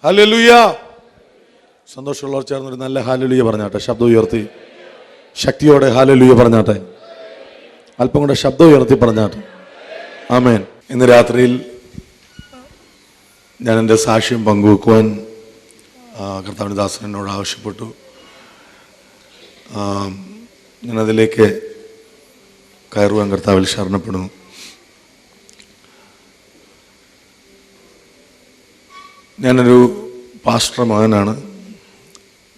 Hallelujah. സന്തോഷമുള്ളവർ ചേർന്നൊരു നല്ല hallelujah പറഞ്ഞാട്ടെ. ശബ്ദം ഉയർത്തി ശക്തിയോടെ ഹല്ലേലൂയ പറഞ്ഞാട്ടെ. അല്പം കൂടെ ശബ്ദം ഉയർത്തി പറഞ്ഞാട്ടെ. ആമേൻ. ഇന്ന് രാത്രിയിൽ ഞാൻ എൻ്റെ സാക്ഷ്യം പങ്കുവെക്കുവാൻ കർത്താവിൻ്റെ ദാസൻ എന്നോട് ആവശ്യപ്പെട്ടു. ഞാനതിലേക്ക് കയറുവാൻ കർത്താവിൽ ശരണപ്പെടുന്നു. ഞാനൊരു പാസ്റ്റർ മകനാണ്.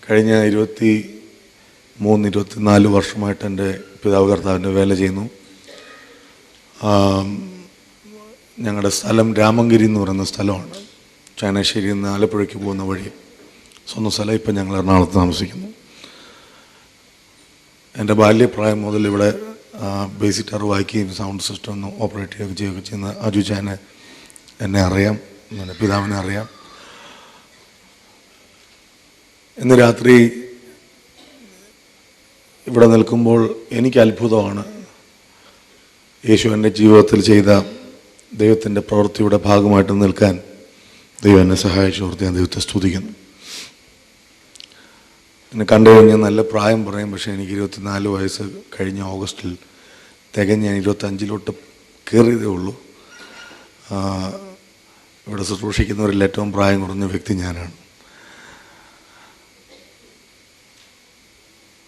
കഴിഞ്ഞ 23-24 വർഷമായിട്ട് എൻ്റെ പിതാവ് കർത്താവിൻ്റെ വേല ചെയ്യുന്നു. ഞങ്ങളുടെ സ്ഥലം രാമങ്കിരി എന്ന് പറയുന്ന സ്ഥലമാണ്. ചങ്ങനാശ്ശേരിയിൽ നിന്ന് ആലപ്പുഴയ്ക്ക് പോകുന്ന വഴി സ്വന്തം സ്ഥലം. ഇപ്പം ഞങ്ങൾ എറണാകുളത്ത് താമസിക്കുന്നു. എൻ്റെ ബാല്യപ്രായം മുതൽ ഇവിടെ ബേസിക് ഗിറ്റാർ വായിക്കുകയും സൗണ്ട് സിസ്റ്റം ഒന്ന് ഓപ്പറേറ്റ് ചെയ്യുകയൊക്കെ ചെയ്യുന്ന അജുചാനെ എന്നെ അറിയാം, എൻ്റെ പിതാവിനെ അറിയാം. ഇന്ന് രാത്രി ഇവിടെ നിൽക്കുമ്പോൾ എനിക്ക് അത്ഭുതമാണ്. യേശു എൻ്റെ ജീവിതത്തിൽ ചെയ്ത ദൈവത്തിൻ്റെ പ്രവൃത്തിയുടെ ഭാഗമായിട്ട് നിൽക്കാൻ ദൈവം എന്നെ സഹായിച്ചോർത്ത് ഞാൻ ദൈവത്തെ സ്തുതിക്കുന്നു. എന്നെ കണ്ടു കഴിഞ്ഞാൽ നല്ല പ്രായം പറയും, പക്ഷേ എനിക്ക് 24 വയസ്സ് കഴിഞ്ഞ ഓഗസ്റ്റിൽ തികഞ്ഞ് ഞാൻ 25 കയറിയതേ ഉള്ളൂ. ഇവിടെ ശുശ്രൂഷിക്കുന്നവരിൽ ഏറ്റവും പ്രായം കുറഞ്ഞ വ്യക്തി ഞാനാണ്.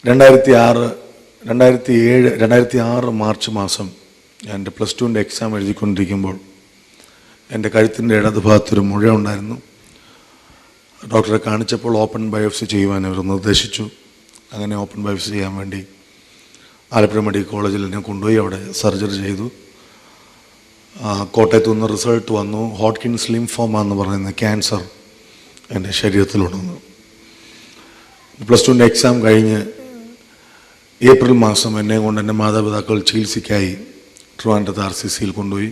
2006 മാർച്ച് മാസം ഞാൻ എൻ്റെ +2 എക്സാം എഴുതിക്കൊണ്ടിരിക്കുമ്പോൾ എൻ്റെ കഴുത്തിൻ്റെ ഇടതുഭാഗത്തൊരു മുഴ ഉണ്ടായിരുന്നു. ഡോക്ടറെ കാണിച്ചപ്പോൾ ഓപ്പൺ ബയോപ്സി ചെയ്യുവാൻ അവർ നിർദ്ദേശിച്ചു. അങ്ങനെ ഓപ്പൺ ബയോപ്സി ചെയ്യാൻ വേണ്ടി ആലപ്പുഴ മെഡിക്കൽ കോളേജിൽ എന്നെ കൊണ്ടുപോയി. അവിടെ സർജറി ചെയ്തു. കോട്ടയത്തു നിന്ന് റിസൾട്ട് വന്നു. ഹോട്ട്കിൻസ് ലിംഫോമ എന്ന് പറയുന്ന ക്യാൻസർ എൻ്റെ ശരീരത്തിലുണ്ടെന്ന്. +2 എക്സാം കഴിഞ്ഞ് ഏപ്രിൽ മാസം എന്നെ കൊണ്ട് എൻ്റെ മാതാപിതാക്കൾ ചികിത്സയ്ക്കായി ട്രിവാൻഡ്രത്ത് RCCയിൽ കൊണ്ടുപോയി.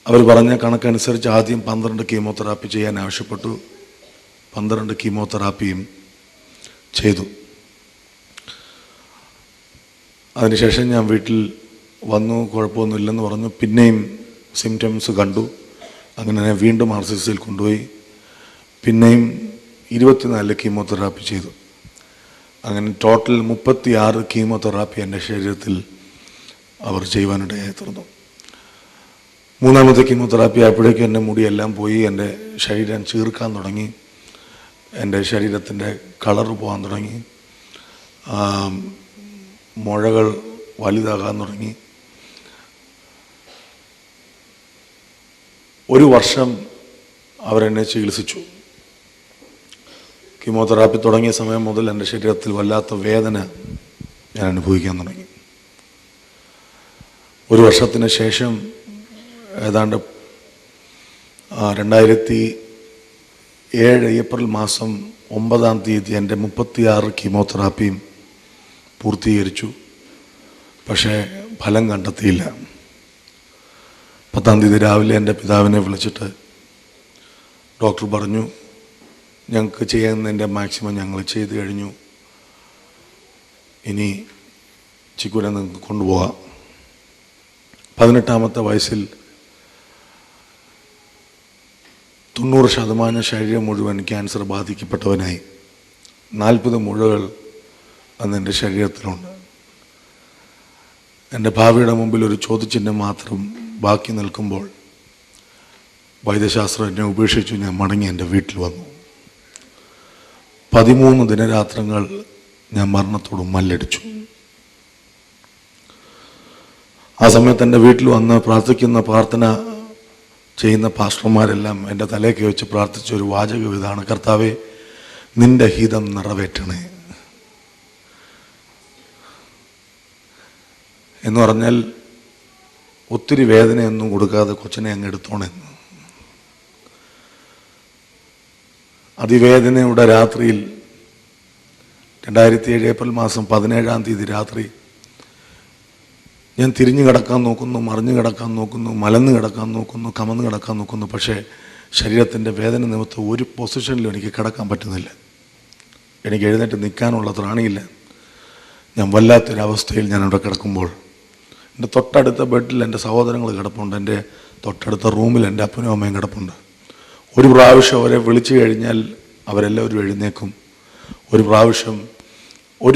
അവർ പറഞ്ഞ കണക്കനുസരിച്ച് ആദ്യം 12 കീമോതെറാപ്പി ചെയ്യാൻ ആവശ്യപ്പെട്ടു. 12 കീമോതെറാപ്പിയും ചെയ്തു. അതിനുശേഷം ഞാൻ വീട്ടിൽ വന്നു. കുഴപ്പമൊന്നുമില്ലെന്ന് പറഞ്ഞു. പിന്നെയും സിംറ്റംസ് കണ്ടു. അങ്ങനെ ഞാൻ വീണ്ടും RCCയിൽ കൊണ്ടുപോയി. പിന്നെയും 24 കീമോതെറാപ്പി ചെയ്തു. അങ്ങനെ ടോട്ടൽ 36 കീമോതെറാപ്പി എൻ്റെ ശരീരത്തിൽ അവർ ചെയ്യുവാനിടയായി തീർന്നു. 3ാമത്തെ കീമോതെറാപ്പി ആയപ്പോഴേക്കും എൻ്റെ മുടിയെല്ലാം പോയി. എൻ്റെ ശരീരം ചീർക്കാൻ തുടങ്ങി. എൻ്റെ ശരീരത്തിൻ്റെ കളർ പോകാൻ തുടങ്ങി. മുഴകൾ വലുതാകാൻ തുടങ്ങി. 1 വർഷം അവരെന്നെ ചികിത്സിച്ചു. കീമോതെറാപ്പി തുടങ്ങിയ സമയം മുതൽ എൻ്റെ ശരീരത്തിൽ വല്ലാത്ത വേദന ഞാൻ അനുഭവിക്കാൻ തുടങ്ങി. 1 വർഷത്തിന് ശേഷം ഏതാണ്ട് 2007 ഏപ്രിൽ മാസം 9-ാം തീയതി എൻ്റെ 36 കീമോതെറാപ്പിയും പൂർത്തീകരിച്ചു. പക്ഷേ ഫലം കണ്ടെത്തിയില്ല. 10-ാം തീയതി രാവിലെ എൻ്റെ പിതാവിനെ വിളിച്ചിട്ട് ഡോക്ടർ പറഞ്ഞു, ഞങ്ങൾക്ക് ചെയ്യുന്നതിൻ്റെ മാക്സിമം ഞങ്ങൾ ചെയ്തു കഴിഞ്ഞു, ഇനി ചിക്കുനെ നിങ്ങൾക്ക് കൊണ്ടുപോകാം. 18ാമത്തെ വയസ്സിൽ 90% ശരീരം മുഴുവൻ ക്യാൻസർ ബാധിക്കപ്പെട്ടവനായി. 40 മുഴകൾ അന്ന് എൻ്റെ ശരീരത്തിലുണ്ട്. എൻ്റെ ഭാവിയുടെ മുമ്പിൽ ഒരു ചോദ്യചിഹ്നം മാത്രം ബാക്കി നിൽക്കുമ്പോൾ വൈദ്യശാസ്ത്രം എന്നെ ഉപേക്ഷിച്ചു. ഞാൻ മടങ്ങി എൻ്റെ വീട്ടിൽ വന്നു. 13 ദിനരാത്രങ്ങൾ ഞാൻ മരണത്തോട് മല്ലടിച്ചു. ആ സമയത്ത് എൻ്റെ വീട്ടിൽ വന്ന് പ്രാർത്ഥന ചെയ്യുന്ന പാസ്റ്റർമാരെല്ലാം എൻ്റെ തലയ്ക്ക് വെച്ച് പ്രാർത്ഥിച്ച ഒരു വാചകം ഇതാണ്: കർത്താവേ, നിന്റെ ഹിതം നിറവേറ്റണേ എന്ന് പറഞ്ഞാൽ ഒത്തിരി വേദനയൊന്നും കൊടുക്കാതെ കൊച്ചിനെ അങ്ങ് എടുത്തോണെന്ന്. അതിവേദനയുടെ രാത്രിയിൽ 2007 ഏപ്രിൽ മാസം 17-ാം തീയതി രാത്രി ഞാൻ തിരിഞ്ഞു കിടക്കാൻ നോക്കുന്നു, മറിഞ്ഞു കിടക്കാൻ നോക്കുന്നു, മലന്ന് കിടക്കാൻ നോക്കുന്നു, കമന്ന് കിടക്കാൻ നോക്കുന്നു. പക്ഷേ ശരീരത്തിൻ്റെ വേദന നിമിത്തം ഒരു പൊസിഷനിലും എനിക്ക് കിടക്കാൻ പറ്റുന്നില്ല. എനിക്ക് എഴുന്നേറ്റ് നിൽക്കാനുള്ള ത്രാണിയില്ല. ഞാൻ വല്ലാത്തൊരവസ്ഥയിൽ ഞാൻ അവിടെ കിടക്കുമ്പോൾ എൻ്റെ തൊട്ടടുത്ത ബെഡിൽ എൻ്റെ സഹോദരങ്ങൾ കിടപ്പുണ്ട്. എൻ്റെ തൊട്ടടുത്ത റൂമിൽ എൻ്റെ അപ്പനും അമ്മയും കിടപ്പുണ്ട്. ഒരു പ്രാവശ്യം അവരെ വിളിച്ചു കഴിഞ്ഞാൽ അവരെല്ലാവരും എഴുന്നേക്കും. ഒരു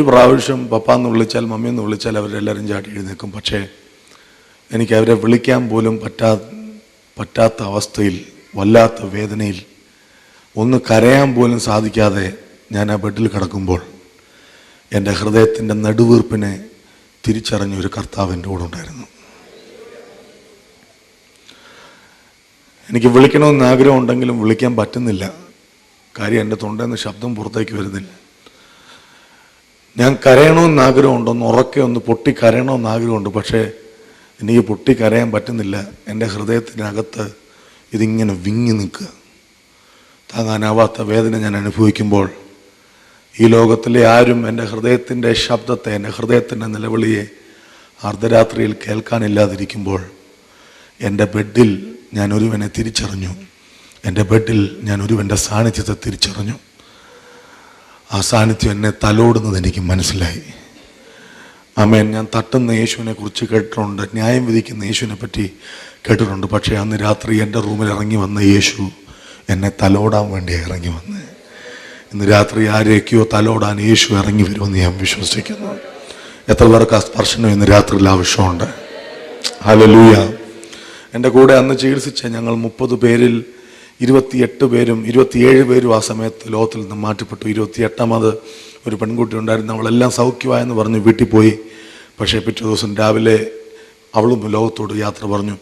പ്രാവശ്യം പപ്പാന്ന് വിളിച്ചാൽ മമ്മിയെന്ന് വിളിച്ചാൽ അവരെല്ലാവരും ചാടി എഴുന്നേക്കും. പക്ഷേ എനിക്ക് അവരെ വിളിക്കാൻ പോലും പറ്റാത്ത അവസ്ഥയിൽ, വല്ലാത്ത വേദനയിൽ, ഒന്ന് കരയാൻ പോലും സാധിക്കാതെ ഞാൻ ആ ബെഡിൽ കിടക്കുമ്പോൾ എൻ്റെ ഹൃദയത്തിൻ്റെ നെടുവീർപ്പിനെ തിരിച്ചറിഞ്ഞൊരു കർത്താവ് എൻ്റെ കൂടെ ഉണ്ടായിരുന്നു. എനിക്ക് വിളിക്കണമെന്ന് ആഗ്രഹം ഉണ്ടെങ്കിലും വിളിക്കാൻ പറ്റുന്നില്ല. കാര്യം എൻ്റെ തൊണ്ടയിൽ നിന്ന് ശബ്ദം പുറത്തേക്ക് വരുന്നില്ല. ഞാൻ കരയണമെന്ന് ആഗ്രഹമുണ്ട്, ഉറക്കെ ഒന്ന് പൊട്ടി കരയണമെന്ന് ആഗ്രഹമുണ്ട്. പക്ഷേ എനിക്ക് പൊട്ടി കരയാൻ പറ്റുന്നില്ല. എൻ്റെ ഹൃദയത്തിനകത്ത് ഇതിങ്ങനെ വിങ്ങി നിൽക്കുക. താങ്ങാനാവാത്ത വേദന ഞാൻ അനുഭവിക്കുമ്പോൾ ഈ ലോകത്തിലെ ആരും എൻ്റെ ഹൃദയത്തിൻ്റെ ശബ്ദത്തെ, എൻ്റെ ഹൃദയത്തിൻ്റെ നിലവിളിയെ അർദ്ധരാത്രിയിൽ കേൾക്കാനില്ലാതിരിക്കുമ്പോൾ എൻ്റെ ബെഡിൽ ഞാൻ ഒരുവനെ തിരിച്ചറിഞ്ഞു. എൻ്റെ ബെഡിൽ ഞാൻ ഒരുവൻ്റെ സാന്നിധ്യത്തെ തിരിച്ചറിഞ്ഞു. ആ സാന്നിധ്യം എന്നെ തലോടുന്നത് എനിക്ക് മനസ്സിലായി. ആമേൻ. ഞാൻ തട്ടുന്ന യേശുവിനെ കുറിച്ച് കേട്ടിട്ടുണ്ട്, ന്യായം വിധിക്കുന്ന യേശുവിനെ പറ്റി കേട്ടിട്ടുണ്ട്. പക്ഷേ അന്ന് രാത്രി എൻ്റെ റൂമിൽ ഇറങ്ങി വന്ന യേശു എന്നെ തലോടാൻ വേണ്ടി ഇറങ്ങി വന്ന്. ഇന്ന് രാത്രി ആരെയൊക്കെയോ തലോടാൻ യേശു ഇറങ്ങി വരുമെന്ന് ഞാൻ വിശ്വസിക്കുന്നു. എത്ര പേർക്ക് ആ സ്പർശനം ഇന്ന് രാത്രിയിൽ ആവശ്യമുണ്ട്? ഹല്ലേലൂയ. എൻ്റെ കൂടെ അന്ന് ചികിത്സിച്ച ഞങ്ങൾ 30 പേരിൽ 27 പേരും ആ സമയത്ത് ലോകത്തിൽ നിന്ന് മാറ്റപ്പെട്ടു. 28ാമത് ഒരു പെൺകുട്ടി ഉണ്ടായിരുന്നു. അവളെല്ലാം സൗഖ്യമായെന്ന് പറഞ്ഞ് വീട്ടിൽ പോയി. പക്ഷേ പിറ്റേ ദിവസം രാവിലെ അവളും ലോകത്തോട് യാത്ര പറഞ്ഞു.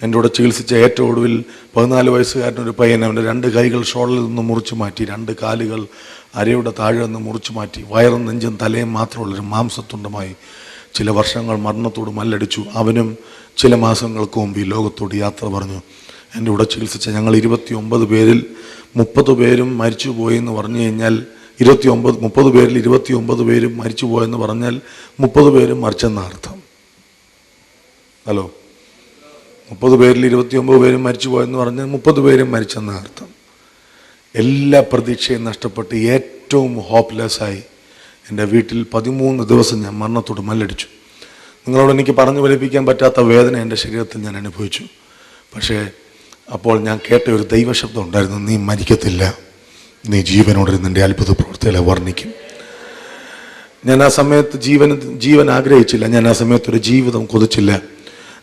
എൻ്റെ കൂടെ ചികിത്സിച്ച ഏറ്റവും ഒടുവിൽ 14 വയസ്സുകാരനൊരു പയ്യൻ, അവൻ്റെ 2 കൈകൾ ഷോളിൽ നിന്ന് മുറിച്ചു മാറ്റി, 2 കാലുകൾ അരയുടെ താഴെ നിന്ന് മുറിച്ചു മാറ്റി, വയറും നെഞ്ചും തലയും മാത്രമുള്ളൊരു മാംസത്തുണ്ടുമായി ചില വർഷങ്ങൾ മരണത്തോട് മല്ലടിച്ചു. അവനും ചില മാസങ്ങൾക്ക് മുമ്പ് ഈ ലോകത്തോട് യാത്ര പറഞ്ഞു. എൻ്റെ കൂടെ ചികിത്സിച്ച ഞങ്ങൾ 29 പേരിൽ 30 പേരും മരിച്ചു പോയെന്ന് പറഞ്ഞു കഴിഞ്ഞാൽ 30 പേരിൽ 29 പേരും മരിച്ചു പോയെന്ന് പറഞ്ഞാൽ 30 പേരും മരിച്ചെന്ന അർത്ഥം. ഹലോ, 30 പേരിൽ 29 പേരും മരിച്ചു പോയെന്ന് പറഞ്ഞാൽ 30 പേരും മരിച്ചെന്ന അർത്ഥം. എല്ലാ പ്രതീക്ഷയും നഷ്ടപ്പെട്ട് ഏറ്റവും ഹോപ്പ്ലെസ്സായി എൻ്റെ വീട്ടിൽ 13 ദിവസം ഞാൻ മരണത്തോട് മല്ലടിച്ചു. നിങ്ങളോട് എനിക്ക് പറഞ്ഞു ഫലിപ്പിക്കാൻ പറ്റാത്ത വേദന എൻ്റെ ശരീരത്തിൽ ഞാൻ അനുഭവിച്ചു. പക്ഷേ അപ്പോൾ ഞാൻ കേട്ട ഒരു ദൈവശബ്ദം ഉണ്ടായിരുന്നു, നീ മരിക്കത്തില്ല, നീ ജീവനോടെ നിൻ്റെ അത്ഭുത പ്രവൃത്തികളെ വർണ്ണിക്കും. ഞാൻ ആ സമയത്ത് ജീവൻ ആഗ്രഹിച്ചില്ല. ഞാൻ ആ സമയത്ത് ഒരു ജീവിതം കൊതിച്ചില്ല.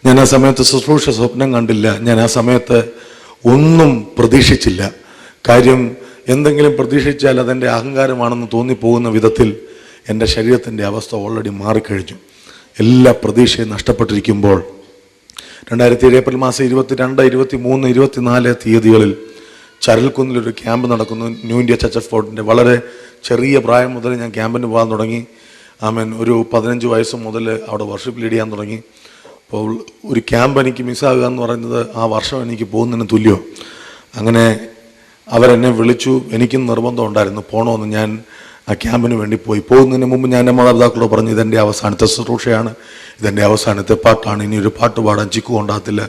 ഞാൻ ആ സമയത്ത് ശുശ്രൂഷ സ്വപ്നം കണ്ടില്ല. ഞാൻ ആ സമയത്ത് ഒന്നും പ്രതീക്ഷിച്ചില്ല. കാര്യം എന്തെങ്കിലും പ്രതീക്ഷിച്ചാൽ അതെൻ്റെ അഹങ്കാരമാണെന്ന് തോന്നിപ്പോകുന്ന വിധത്തിൽ എൻ്റെ ശരീരത്തിൻ്റെ അവസ്ഥ ഓൾറെഡി മാറിക്കഴിഞ്ഞു. എല്ലാ പ്രതീക്ഷയും നഷ്ടപ്പെട്ടിരിക്കുമ്പോൾ 2007 ഏപ്രിൽ മാസം 22, 23, 24 തീയതികളിൽ ചരൽക്കുന്നിലൊരു ക്യാമ്പ് നടക്കുന്നു. ന്യൂ ഇന്ത്യ ചർച്ച് ഓഫ് ഗോഡിൻ്റെ. വളരെ ചെറിയ പ്രായം മുതൽ ഞാൻ ക്യാമ്പിന് പോകാൻ തുടങ്ങി. ആമേൻ. ഒരു 15 വയസ്സ് മുതൽ അവിടെ വർഷിപ്പ് ലീഡ് ചെയ്യാൻ തുടങ്ങി. അപ്പോൾ ഒരു ക്യാമ്പ് എനിക്ക് മിസ്സാകുക എന്ന് പറയുന്നത് ആ വർഷം എനിക്ക് പോകുന്നതിന് തുല്യം. അങ്ങനെ അവരെന്നെ വിളിച്ചു. എനിക്കും നിർബന്ധം ഉണ്ടായിരുന്നു പോകണമെന്ന്. ഞാൻ ആ ക്യാമ്പിന് വേണ്ടി പോകുന്നതിന് മുമ്പ് ഞാൻ എൻ്റെ മാതാപിതാക്കളോട് പറഞ്ഞു, ഇതെൻ്റെ അവസാനത്തെ ശുശ്രൂഷയാണ്, ഇതെൻ്റെ അവസാനത്തെ പാട്ടാണ്, ഇനി ഒരു പാട്ട് പാടാൻ ചിക്കു കൊണ്ടാകത്തില്ല,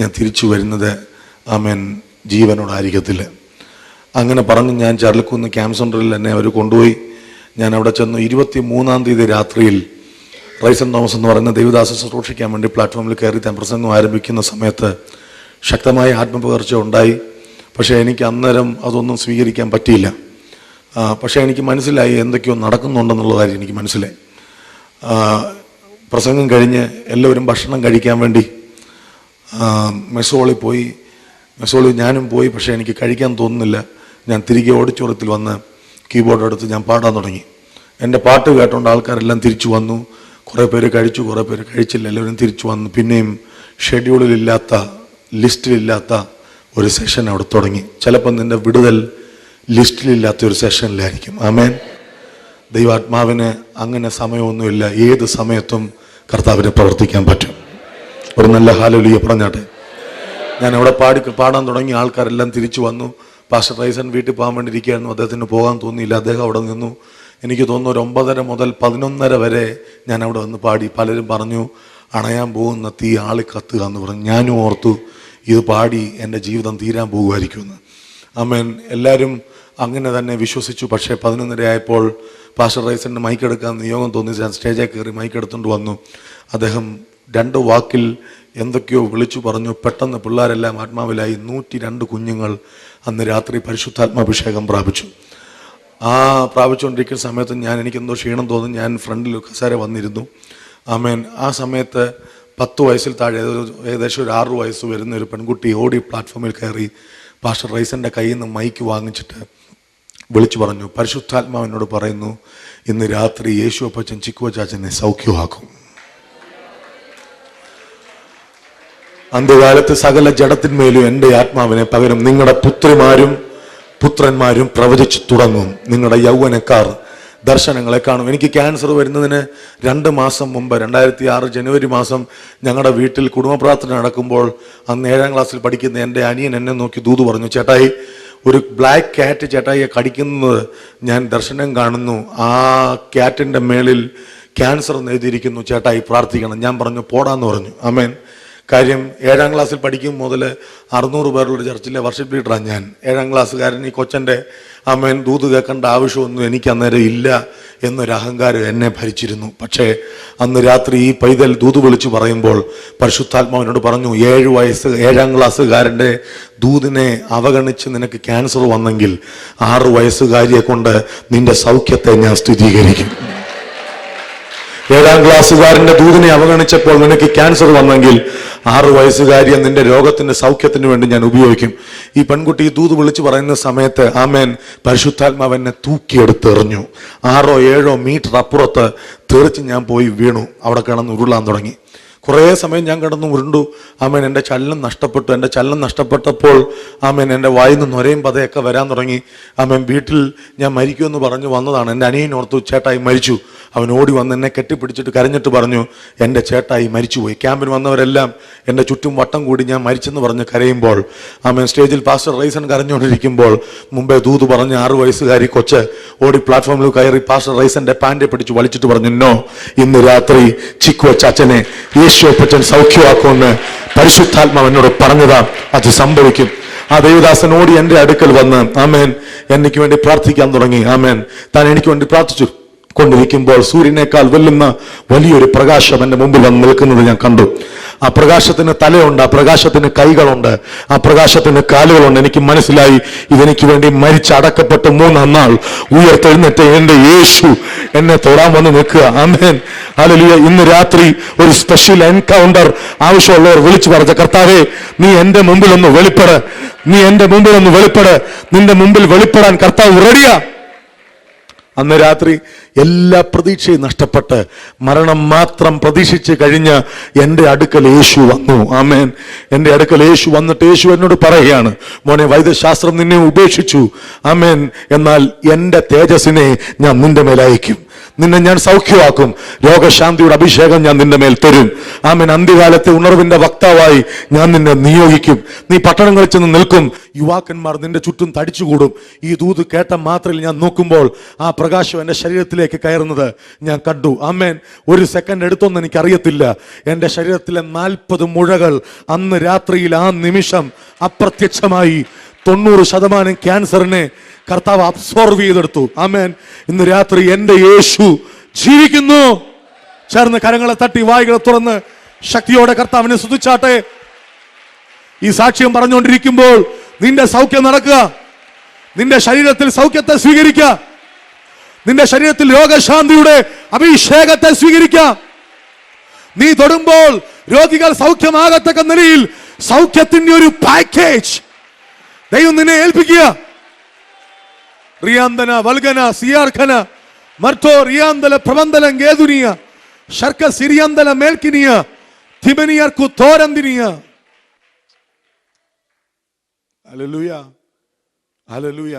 ഞാൻ തിരിച്ചു വരുന്നത് ആമേൻ ജീവനോടായിരിക്കത്തില്ല. അങ്ങനെ പറഞ്ഞ് ഞാൻ ചരൽക്കുന്ന് ക്യാമ്പ് സെൻറ്ററിൽ എന്നെ അവർ കൊണ്ടുപോയി. ഞാൻ അവിടെ ചെന്നു. 23-ാം തീയതി രാത്രിയിൽ റൈസൻ തോമസ് എന്ന് പറയുന്ന ദേവദാസ ശുശ്രൂഷിക്കാൻ വേണ്ടി പ്ലാറ്റ്ഫോമിൽ കയറി താൻ പ്രസംഗം ആരംഭിക്കുന്ന സമയത്ത് ശക്തമായ ആത്മപകർച്ച ഉണ്ടായി. പക്ഷേ എനിക്ക് അന്നേരം അതൊന്നും സ്വീകരിക്കാൻ പറ്റിയില്ല. പക്ഷേ എനിക്ക് മനസ്സിലായി എന്തൊക്കെയോ നടക്കുന്നുണ്ടെന്നുള്ള കാര്യം എനിക്ക് മനസ്സിലായി. പ്രസംഗം കഴിഞ്ഞ് എല്ലാവരും ഭക്ഷണം കഴിക്കാൻ വേണ്ടി മെസ്സോളിൽ പോയി. മെസ്സോളിൽ ഞാനും പോയി. പക്ഷേ എനിക്ക് കഴിക്കാൻ തോന്നുന്നില്ല. ഞാൻ തിരികെ ഓഡിറ്റോറിയത്തിൽ വന്ന് കീബോർഡ് എടുത്ത് ഞാൻ പാടാൻ തുടങ്ങി. എൻ്റെ പാട്ട് കേട്ടുകൊണ്ട് ആൾക്കാരെല്ലാം തിരിച്ചു വന്നു. കുറേ പേര് കഴിച്ചു, കുറേ പേര് കഴിച്ചില്ല. എല്ലാവരും തിരിച്ചു വന്നു. പിന്നെയും ഷെഡ്യൂളിലില്ലാത്ത, ലിസ്റ്റിലില്ലാത്ത ഒരു സെഷൻ അവിടെ തുടങ്ങി. ചിലപ്പോൾ നിൻ്റെ വിടുതൽ ലിസ്റ്റിലില്ലാത്ത ഒരു സെഷനിലായിരിക്കും. ആമേൻ. ദൈവാത്മാവിന് അങ്ങനെ സമയമൊന്നുമില്ല. ഏത് സമയത്തും കർത്താവിനെ പ്രവർത്തിക്കാൻ പറ്റും. ഒരു നല്ല ഹല്ലേലൂയ പറഞ്ഞാട്ടെ. ഞാൻ അവിടെ പാടാൻ തുടങ്ങി. ആൾക്കാരെല്ലാം തിരിച്ചു വന്നു. പാസ്റ്റർ റൈസൻ വീട്ടിൽ പോകാൻ വേണ്ടി ഇരിക്കുകയായിരുന്നു. അദ്ദേഹത്തിന് പോകാൻ തോന്നിയില്ല. അദ്ദേഹം അവിടെ നിന്നു. എനിക്ക് തോന്നുന്നു ഒരു 9:30 മുതൽ 11:30 വരെ ഞാൻ അവിടെ വന്ന് പാടി. പലരും പറഞ്ഞു അണയാൻ പോകുന്ന തീ ആളി കത്തുക എന്ന് പറഞ്ഞു. ഞാനും ഓർത്തു ഇത് പാടി എൻ്റെ ജീവിതം തീരാൻ പോകുമായിരിക്കുമെന്ന്. ആമേൻ. എല്ലാവരും അങ്ങനെ തന്നെ വിശ്വസിച്ചു. പക്ഷേ 11:30 ആയപ്പോൾ പാസ്റ്റർ റൈസൻ്റെ മൈക്കെടുക്കാൻ നിയോഗം തോന്നി. ഞാൻ സ്റ്റേജിൽ കയറി മൈക്കെടുത്തുകൊണ്ട് വന്നു. അദ്ദേഹം 2 വാക്കിൽ എന്തൊക്കെയോ വിളിച്ചു പറഞ്ഞു. പെട്ടെന്ന് പിള്ളേരെല്ലാം ആത്മാവിലായി. 102 കുഞ്ഞുങ്ങൾ അന്ന് രാത്രി പരിശുദ്ധാത്മാഭിഷേകം പ്രാപിച്ചു. പ്രാപിച്ചുകൊണ്ടിരിക്കുന്ന സമയത്ത് എനിക്കെന്തോ ക്ഷീണം തോന്നി. ഞാൻ ഫ്രണ്ടിൽ കസേര വന്നിരുന്നു. ആമേൻ. ആ സമയത്ത് 10 വയസ്സിൽ താഴെ ഏകദേശം ഒരു 6 വയസ്സ് വരുന്ന ഒരു പെൺകുട്ടി ഓടി പ്ലാറ്റ്ഫോമിൽ കയറി പാസ്റ്റർ റൈസൻ്റെ കയ്യിൽ നിന്ന് മൈക്ക് വാങ്ങിച്ചിട്ട് വിളിച്ചു പറഞ്ഞു, പരിശുദ്ധാത്മാവിനോട് പറയുന്നു, ഇന്ന് രാത്രി യേശു അപ്പച്ചൻ ചിക്കു ചാച്ചനെ സൗഖ്യമാക്കും. അന്ത്യകാലത്ത് സകല ജഡത്തിന്മേലും എൻ്റെ ആത്മാവിനെ പകരം നിങ്ങളുടെ പുത്രന്മാരും പ്രവചിച്ചു തുടങ്ങും. നിങ്ങളുടെ യൗവനക്കാർ ദർശനങ്ങളെ കാണും. എനിക്ക് ക്യാൻസർ വരുന്നതിന് 2 മാസം മുമ്പ് 2006 ജനുവരി മാസം ഞങ്ങളുടെ വീട്ടിൽ കുടുംബ പ്രാർത്ഥന നടക്കുമ്പോൾ അന്ന് 7ാം ക്ലാസ്സിൽ പഠിക്കുന്ന എൻ്റെ അനിയൻ എന്നെ നോക്കി ദൂത് പറഞ്ഞു, ചേട്ടായി ഒരു ബ്ലാക്ക് ക്യാറ്റ് ചേട്ടായിയെ കടിക്കുന്നത് ഞാൻ ദർശനം കാണുന്നു. ആ ക്യാറ്റിൻ്റെ മേളിൽ ക്യാൻസർ എഴുതിയിരിക്കുന്നു, ചേട്ടായി പ്രാർത്ഥിക്കണം. ഞാൻ പറഞ്ഞു പോടാന്ന് പറഞ്ഞു. ആമേൻ. കാര്യം 7ാം ക്ലാസ്സിൽ പഠിക്കും മുതൽ 600 പേരുള്ളൊരു ചർച്ചിലെ വർഷിപ്പ് ലീഡറാണ് ഞാൻ. 7ാം ക്ലാസ്സുകാരൻ ഈ കൊച്ചൻ്റെ ആമേൻ ദൂത് കേൾക്കേണ്ട ആവശ്യമൊന്നും എനിക്ക് അന്നേരം ഇല്ല എന്നൊരു അഹങ്കാരം എന്നെ ഭരിച്ചിരുന്നു. പക്ഷേ അന്ന് രാത്രി ഈ പൈതൽ ദൂത് വിളിച്ചു പറയുമ്പോൾ പരിശുദ്ധാത്മാവിനോട് പറഞ്ഞു, 7ാം ക്ലാസ്സുകാരൻ്റെ ദൂതിനെ അവഗണിച്ച് നിനക്ക് ക്യാൻസർ വന്നെങ്കിൽ 6 വയസ്സുകാരിയെ കൊണ്ട് നിന്റെ സൗഖ്യത്തെ ഞാൻ സ്ഥിരീകരിക്കും. 7ാം ക്ലാസ്സുകാരന്റെ ദൂതിനെ അവഗണിച്ചപ്പോൾ നിനക്ക് ക്യാൻസർ വന്നെങ്കിൽ 6 വയസ്സുകാരിയെ നിന്റെ രോഗത്തിന്റെ സൗഖ്യത്തിന് വേണ്ടി ഞാൻ ഉപയോഗിക്കും. ഈ പെൺകുട്ടി ഈ ദൂത് വിളിച്ചു പറയുന്ന സമയത്ത് ആമേൻ പരിശുദ്ധാത്മാവ് എന്നെ തൂക്കിയെടുത്ത് എറിഞ്ഞു. 6 or 7 മീറ്റർ അപ്പുറത്ത് തെറിച്ച് ഞാൻ പോയി വീണു. അവിടെ കിടന്ന് ഉരുളാൻ തുടങ്ങി. കുറേ സമയം ഞാൻ കിടന്നു ഉരുണ്ടു. ആമേൻ. എൻ്റെ ചലനം നഷ്ടപ്പെട്ടു. എൻ്റെ ചലനം നഷ്ടപ്പെട്ടപ്പോൾ ആമേൻ എൻ്റെ വായിൽ നിന്ന് നൊരയും പതയൊക്കെ വരാൻ തുടങ്ങി. ആമേൻ. വീട്ടിൽ ഞാൻ മരിക്കുമെന്ന് പറഞ്ഞു വന്നതാണ്. എൻ്റെ അനിയൻ ഓർത്തു ചേട്ടായി മരിച്ചു. അവൻ ഓടി വന്ന് എന്നെ കെട്ടിപ്പിടിച്ചിട്ട് കരഞ്ഞിട്ട് പറഞ്ഞു, എൻ്റെ ചേട്ടായി മരിച്ചുപോയി. ക്യാമ്പിന് വന്നവരെല്ലാം എൻ്റെ ചുറ്റും വട്ടം കൂടി ഞാൻ മരിച്ചെന്ന് പറഞ്ഞ് കരയുമ്പോൾ ആമേൻ സ്റ്റേജിൽ പാസ്റ്റർ റൈസൻ കരഞ്ഞുകൊണ്ടിരിക്കുമ്പോൾ മുമ്പേ ദൂത് പറഞ്ഞ് 6 വയസ്സുകാരി കൊച്ച് ഓടി പ്ലാറ്റ്ഫോമിൽ കയറി പാസ്റ്റർ റൈസന്റെ പാൻറെ പിടിച്ച് വലിച്ചിട്ട് പറഞ്ഞു, നോ, ഇന്ന് രാത്രി ചിക്കു ചാച്ചനെ യേശു അപ്പച്ചൻ സൗഖ്യമാക്കുമെന്ന് പരിശുദ്ധാത്മാവ് എന്നോട് പറഞ്ഞതാ. അത് സംഭവിക്കും. ആ ദേവദാസൻ ഓടി എൻ്റെ അടുക്കൽ വന്ന് ആമേൻ എനിക്ക് വേണ്ടി പ്രാർത്ഥിക്കാൻ തുടങ്ങി. ആമേൻ. താൻ എനിക്ക് വേണ്ടി പ്രാർത്ഥിച്ചു കൊണ്ടിരിക്കുമ്പോൾ സൂര്യനേക്കാൾ വെല്ലുന്ന വലിയൊരു പ്രകാശം എൻ്റെ മുമ്പിൽ വന്ന് നിൽക്കുന്നത് ഞാൻ കണ്ടു. ആ പ്രകാശത്തിന് തലയുണ്ട്, ആ പ്രകാശത്തിന് കൈകളുണ്ട്, ആ പ്രകാശത്തിന് കാലുകളുണ്ട്. എനിക്ക് മനസ്സിലായി ഇതെനിക്ക് വേണ്ടി മരിച്ചടക്കപ്പെട്ട് 3-ാം നാൾ ഉയർത്തെഴുന്നേറ്റ് എൻ്റെ യേശു എന്നെ തൊടാൻ വന്ന് നിൽക്കുക. ആമേൻ. ഹല്ലേലൂയ. ഇന്ന് രാത്രി ഒരു സ്പെഷ്യൽ എൻകൗണ്ടർ ആവശ്യമുള്ളവർ വിളിച്ചു പറഞ്ഞ, കർത്താവേ നീ എൻ്റെ മുമ്പിൽ ഒന്ന് വെളിപ്പെട്, നീ എൻ്റെ മുമ്പിൽ ഒന്ന് വെളിപ്പെട്. നിന്റെ മുമ്പിൽ വെളിപ്പെടാൻ കർത്താവ് റെഡിയാ. അന്ന് രാത്രി എല്ലാ പ്രതീക്ഷയും നഷ്ടപ്പെട്ട് മരണം മാത്രം പ്രതീക്ഷിച്ച് കഴിഞ്ഞ് എൻ്റെ അടുക്കൽ യേശു വന്നു. ആമേൻ. എൻ്റെ അടുക്കൽ യേശു വന്നിട്ട് യേശു എന്നോട് പറയുകയാണ്, മോനെ വൈദ്യശാസ്ത്രം നിന്നെ ഉപേക്ഷിച്ചു. ആമേൻ. എന്നാൽ എൻ്റെ തേജസ്സിനെ ഞാൻ നിന്റെ മേലയക്കും. നിന്നെ ഞാൻ സൗഖ്യമാക്കും. രോഗശാന്തിയുടെ അഭിഷേകം ഞാൻ നിന്റെ മേൽ തരും. ആമേൻ. അന്ത്യകാലത്തെ ഉണർവിന്റെ വക്താവായി ഞാൻ നിന്നെ നിയോഗിക്കും. നീ പട്ടണങ്ങളിൽ ചെന്ന് നിൽക്കും. യുവാക്കന്മാർ നിന്റെ ചുറ്റും തടിച്ചുകൂടും. ഈ ദൂത് കേട്ട മാത്രയിൽ ഞാൻ നോക്കുമ്പോൾ ആ പ്രകാശം എൻ്റെ ശരീരത്തിലേക്ക് കയറുന്നത് ഞാൻ കണ്ടു. ആമേൻ. ഒരു സെക്കൻഡ് എടുത്തൊന്നും എനിക്കറിയത്തില്ല. എൻ്റെ ശരീരത്തിലെ 40 മുഴകൾ അന്ന് രാത്രിയിൽ ആ നിമിഷം അപ്രത്യക്ഷമായി. 90% ക്യാൻസറിനെ കർത്താവ് അബ്സോർവ് ചെയ്തെടുത്തു. ആമേൻ. ഇന്ന് രാത്രി എൻ്റെ യേശു ജീവിക്കുന്നു. ചേർന്ന് കരങ്ങളെ തട്ടി വായ്കളെ തുറന്ന് ശക്തിയോടെ കർത്താവിനെ സ്തുതിച്ചാട്ടെ. ഈ സാക്ഷ്യം പറഞ്ഞുകൊണ്ടിരിക്കുമ്പോൾ നിന്റെ സൗഖ്യം നടക്കുക. നിന്റെ ശരീരത്തിൽ സൗഖ്യത്തെ സ്വീകരിക്കുക. നിന്റെ ശരീരത്തിൽ രോഗശാന്തിയുടെ അഭിഷേകത്തെ സ്വീകരിക്കുക. നീ തൊടുമ്പോൾ രോഗികൾ സൗഖ്യമാകത്തക്ക നിലയിൽ സൗഖ്യത്തിന്റെ ഒരു പാക്കേജ് ദൈവം നിന്നെ ഏൽപ്പിക്കുക. റിയാന്തന വൽഗന സിയാർഖന മർത്തോ റിയാന്തല പ്രബന്ധലം ഗേതുനിയ ശർക്ക സിരിയാന്തല മേൽക്കിനിയ തിബനിയർക്കു തോരന്തിനിയ. Hallelujah, hallelujah.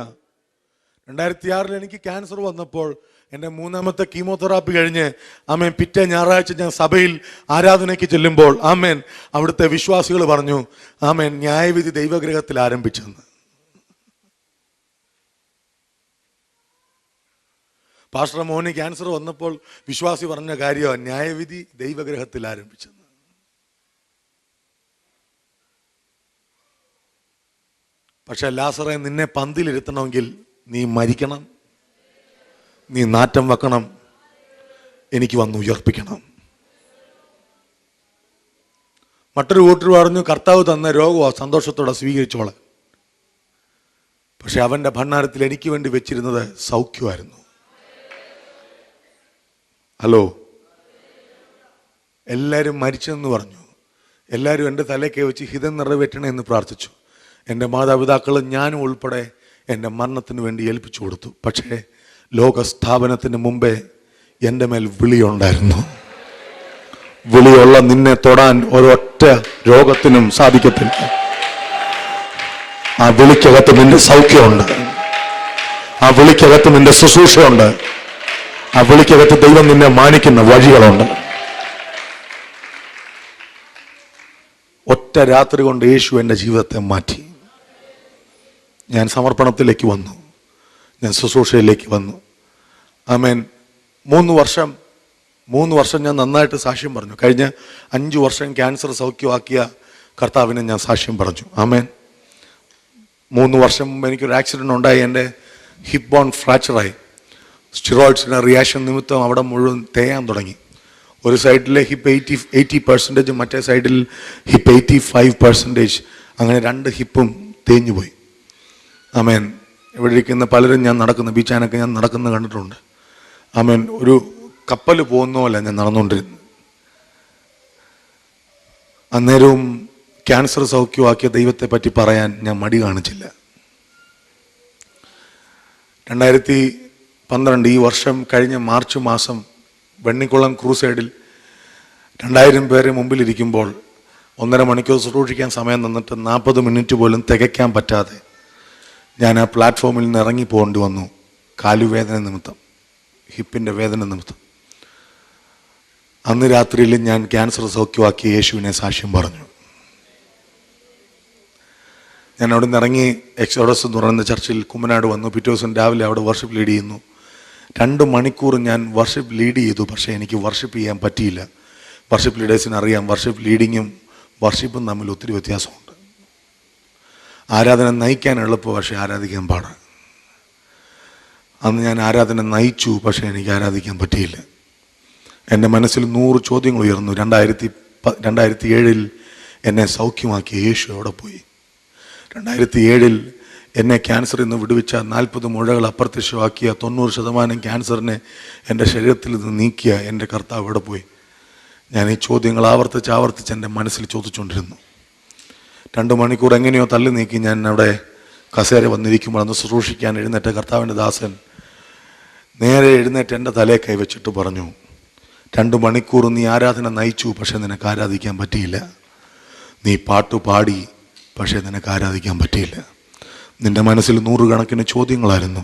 2006 എനിക്ക് ക്യാൻസർ വന്നപ്പോൾ എൻ്റെ 3ാമത്തെ കീമോതെറാപ്പി കഴിഞ്ഞ് ആമേൻ പിറ്റേ ഞായറാഴ്ച ഞാൻ സഭയിൽ ആരാധനയ്ക്ക് ചെല്ലുമ്പോൾ ആമേൻ അവിടുത്തെ വിശ്വാസികൾ പറഞ്ഞു, ആമേൻ ന്യായവിധി ദൈവഗ്രഹത്തിൽ ആരംഭിച്ചെന്ന്. പാസ്റ്റർ മോന് ക്യാൻസർ വന്നപ്പോൾ വിശ്വാസി പറഞ്ഞ കാര്യമാണ് ന്യായവിധി ദൈവഗ്രഹത്തിൽ ആരംഭിച്ചെന്ന്. പക്ഷെ ലാസറേ, നിന്നെ പന്തിലിരുത്തണമെങ്കിൽ നീ മരിക്കണം, നീ നാറ്റം വെക്കണം, എനിക്ക് വന്ന് ഉയർപ്പിക്കണം. മറ്റൊരു കൂട്ടർ പറഞ്ഞു കർത്താവ് തന്ന രോഗമോ സന്തോഷത്തോടെ സ്വീകരിച്ചോളാം. പക്ഷെ അവൻ്റെ ഭണ്ഡാരത്തിൽ എനിക്ക് വേണ്ടി വെച്ചിരുന്നത് സൗഖ്യമായിരുന്നു. ഹലോ, എല്ലാവരും മരിച്ചെന്ന് പറഞ്ഞു. എല്ലാവരും എൻ്റെ തലയ്ക്ക് വെച്ച് ഹിതം നിറവേറ്റണേ എന്ന് പ്രാർത്ഥിച്ചു. എൻ്റെ മാതാപിതാക്കളും ഞാനും ഉൾപ്പെടെ എൻ്റെ മരണത്തിന് വേണ്ടി ഏൽപ്പിച്ചു കൊടുത്തു. പക്ഷേ ലോകസ്ഥാപനത്തിന് മുമ്പേ എൻ്റെ മേൽ വിളിയുണ്ടായിരുന്നു. വിളിയുള്ള നിന്നെ തൊടാൻ ഒരൊറ്റ രോഗത്തിനും സാധിക്കത്തില്ല. ആ വിളിക്കകത്ത് നിന്റെ സൗഖ്യമുണ്ട്. ആ വിളിക്കകത്ത് നിന്റെ ശുശ്രൂഷയുണ്ട്. ആ വിളിക്കകത്ത് ദൈവം നിന്നെ മാനിക്കുന്ന വഴികളുണ്ട്. ഒറ്റ രാത്രി കൊണ്ട് യേശു എൻ്റെ ജീവിതത്തെ മാറ്റി. ഞാൻ സമർപ്പണത്തിലേക്ക് വന്നു. ഞാൻ ശുശ്രൂഷയിലേക്ക് വന്നു. ആമേൻ. 3 വർഷം ഞാൻ നന്നായിട്ട് സാക്ഷ്യം പറഞ്ഞു. കഴിഞ്ഞ 5 വർഷം ക്യാൻസർ സൗഖ്യമാക്കിയ കർത്താവിനെ ഞാൻ സാക്ഷ്യം പറഞ്ഞു. ആമേൻ. 3 വർഷം മുമ്പ് എനിക്കൊരു ആക്സിഡൻറ്റ് ഉണ്ടായി. എൻ്റെ ഹിപ്പ് ബോൺ ഫ്രാക്ചറായി. സ്റ്റിറോയിഡ്സിൻ്റെ റിയാക്ഷൻ നിമിത്തം അവിടെ മുഴുവൻ തേയാൻ തുടങ്ങി. ഒരു സൈഡിലെ ഹിപ്പ് 80%, മറ്റേ സൈഡിൽ ഹിപ്പ് 85%. അങ്ങനെ 2 ഹിപ്പും തേഞ്ഞു പോയി. ആമേൻ. ഇവിടെ ഇരിക്കുന്ന പലരും ഞാൻ നടക്കുന്ന ബീച്ചാനൊക്കെ ഞാൻ നടക്കുന്നത് കണ്ടിട്ടുണ്ട്. ആമേൻ. ഒരു കപ്പൽ പോകുന്ന പോലെ ഞാൻ നടന്നുകൊണ്ടിരുന്നു. അന്നേരവും ക്യാൻസർ സൗഖ്യമാക്കിയ ദൈവത്തെ പറ്റി പറയാൻ ഞാൻ മടി കാണിച്ചില്ല. 2012 ഈ വർഷം കഴിഞ്ഞ മാർച്ച് മാസം വെണ്ണിക്കുളം ക്രൂസൈഡിൽ 2000 പേരെ മുമ്പിലിരിക്കുമ്പോൾ 1.5 മണിക്കൂർ ശുശ്രൂഷിക്കാൻ സമയം തന്നിട്ട് 40 മിനിറ്റ് പോലും തികയ്ക്കാൻ പറ്റാതെ ഞാൻ ആ പ്ലാറ്റ്ഫോമിൽ നിന്ന് ഇറങ്ങി പോകേണ്ടി വന്നു. കാലുവേദന നിമിത്തം, ഹിപ്പിൻ്റെ വേദന നിമിത്തം. അന്ന് രാത്രിയിൽ ഞാൻ ക്യാൻസർ സൗഖ്യമാക്കി യേശുവിനെ സാക്ഷ്യം പറഞ്ഞു. ഞാൻ അവിടെ നിന്ന് ഇറങ്ങി എക്സോഡസ് എന്ന് പറയുന്ന ചർച്ചിൽ കുമ്മനാട് വന്നു. പിറ്റേ ദിവസം രാവിലെ അവിടെ വർഷിപ്പ് ലീഡ് ചെയ്യുന്നു. 2 മണിക്കൂർ ഞാൻ വർഷിപ്പ് ലീഡ് ചെയ്തു. പക്ഷേ എനിക്ക് വർഷിപ്പ് ചെയ്യാൻ പറ്റിയില്ല. വർഷിപ്പ് ലീഡേഴ്സിന് അറിയാം, വർഷിപ്പ് ലീഡിങ്ങും വർഷിപ്പും തമ്മിൽ ഒത്തിരി വ്യത്യാസമുണ്ട്. ആരാധന നയിക്കാൻ എളുപ്പം, പക്ഷേ ആരാധിക്കാൻ പാടാണ്. അന്ന് ഞാൻ ആരാധന നയിച്ചു, പക്ഷേ എനിക്ക് ആരാധിക്കാൻ പറ്റിയില്ല. എൻ്റെ മനസ്സിൽ 100 ചോദ്യങ്ങൾ ഉയർന്നു. 2007 എന്നെ സൗഖ്യമാക്കിയ യേശു എവിടെ പോയി? 2007 എന്നെ ക്യാൻസറിൽ നിന്ന് വിടുവിച്ച, 40 മുഴകൾ അപ്രത്യക്ഷമാക്കിയ, 90% ക്യാൻസറിനെ എൻ്റെ ശരീരത്തിൽ നിന്ന് നീക്കിയ എൻ്റെ കർത്താവ് എവിടെ പോയി? ഞാൻ ഈ ചോദ്യങ്ങൾ ആവർത്തിച്ച് എൻ്റെ മനസ്സിൽ ചോദിച്ചുകൊണ്ടിരുന്നു. 2 മണിക്കൂർ എങ്ങനെയോ തള്ളി നീക്കി ഞാൻ അവിടെ കസേര വന്നിരിക്കുമ്പോൾ അന്ന് ശുശ്രൂഷിക്കാൻ എഴുന്നേറ്റ കർത്താവിൻ്റെ ദാസൻ നേരെ എഴുന്നേറ്റ് എൻ്റെ തലയെ കൈവച്ചിട്ട് പറഞ്ഞു, 2 മണിക്കൂർ നീ ആരാധന നയിച്ചു, പക്ഷെ നിനക്ക് ആരാധിക്കാൻ പറ്റിയില്ല. നീ പാട്ടു പാടി, പക്ഷേ നിനക്ക് ആരാധിക്കാൻ പറ്റിയില്ല. നിൻ്റെ മനസ്സിൽ 100 കണക്കിന് ചോദ്യങ്ങളായിരുന്നു.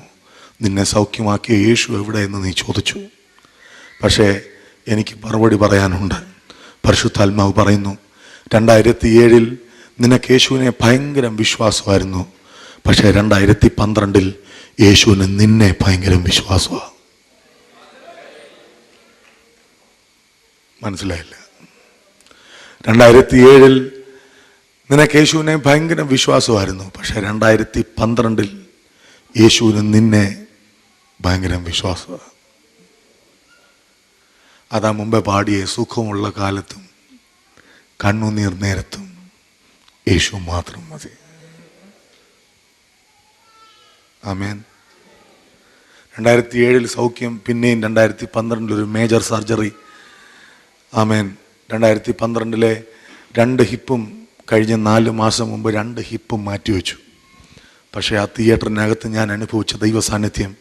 നിന്നെ സൗഖ്യമാക്കിയ യേശു എവിടെയെന്ന് നീ ചോദിച്ചു. പക്ഷേ എനിക്ക് മറുപടി പറയാനുണ്ട്. പരിശുദ്ധാത്മാവ് പറയുന്നു, 2007 നിനക്ക് യേശുവിനെ ഭയങ്കര വിശ്വാസമായിരുന്നു. പക്ഷേ 2012 യേശുവിന് നിന്നെ ഭയങ്കര വിശ്വാസമാണ്. മനസ്സിലായില്ല? 2007 നിനക്ക് യേശുവിനെ ഭയങ്കര വിശ്വാസമായിരുന്നു. പക്ഷെ 2012 യേശുവിന് നിന്നെ ഭയങ്കര വിശ്വാസമാണ്. അതാ മുമ്പേ പാടിയ സുഖമുള്ള കാലത്തും കണ്ണുനീർ നേരത്തും യേശു മാത്രം മതി. ആമേൻ. 2007 സൗഖ്യം, പിന്നെയും 2012 ഒരു മേജർ സർജറി. ആമേൻ. 2012 2 ഹിപ്പും കഴിഞ്ഞ 4 മാസം മുമ്പ് 2 ഹിപ്പും മാറ്റിവെച്ചു. പക്ഷേ ആ തിയേറ്ററിനകത്ത് ഞാൻ അനുഭവിച്ച ദൈവ സാന്നിധ്യം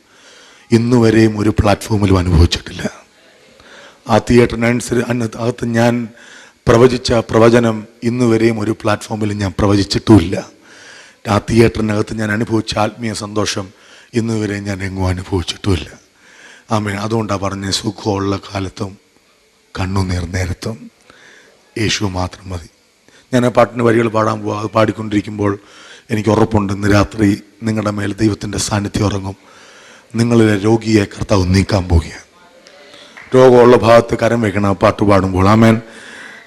ഇന്നുവരെയും ഒരു പ്ലാറ്റ്ഫോമിലും അനുഭവിച്ചിട്ടില്ല. ആ തിയേറ്ററിനകത്ത് ഞാൻ പ്രവചിച്ച പ്രവചനം ഇന്നുവരെയും ഒരു പ്ലാറ്റ്ഫോമിലും ഞാൻ പ്രവചിച്ചിട്ടുമില്ല. ആ തിയേറ്ററിനകത്ത് ഞാൻ അനുഭവിച്ച ആത്മീയ സന്തോഷം ഇന്നുവരെയും ഞാൻ എങ്ങും അനുഭവിച്ചിട്ടുമില്ല. ആമേൻ. അതുകൊണ്ടാണ് പറഞ്ഞ സുഖമുള്ള കാലത്തും കണ്ണുനീർ നേരത്തും യേശു മാത്രം മതി. ഞാൻ ആ പാട്ടിൻ്റെ വരികൾ പാടാൻ പോവാം. അത് പാടിക്കൊണ്ടിരിക്കുമ്പോൾ എനിക്ക് ഉറപ്പുണ്ട്, ഇന്ന് രാത്രി നിങ്ങളുടെ മേൽ ദൈവത്തിൻ്റെ സാന്നിധ്യം ഇറങ്ങും. നിങ്ങളിലെ രോഗിയെ കർത്താവ് നീക്കാൻ പോകുക. രോഗമുള്ള ഭാഗത്ത് കരം വയ്ക്കണം ആ പാട്ട് പാടുമ്പോൾ. ആമേൻ.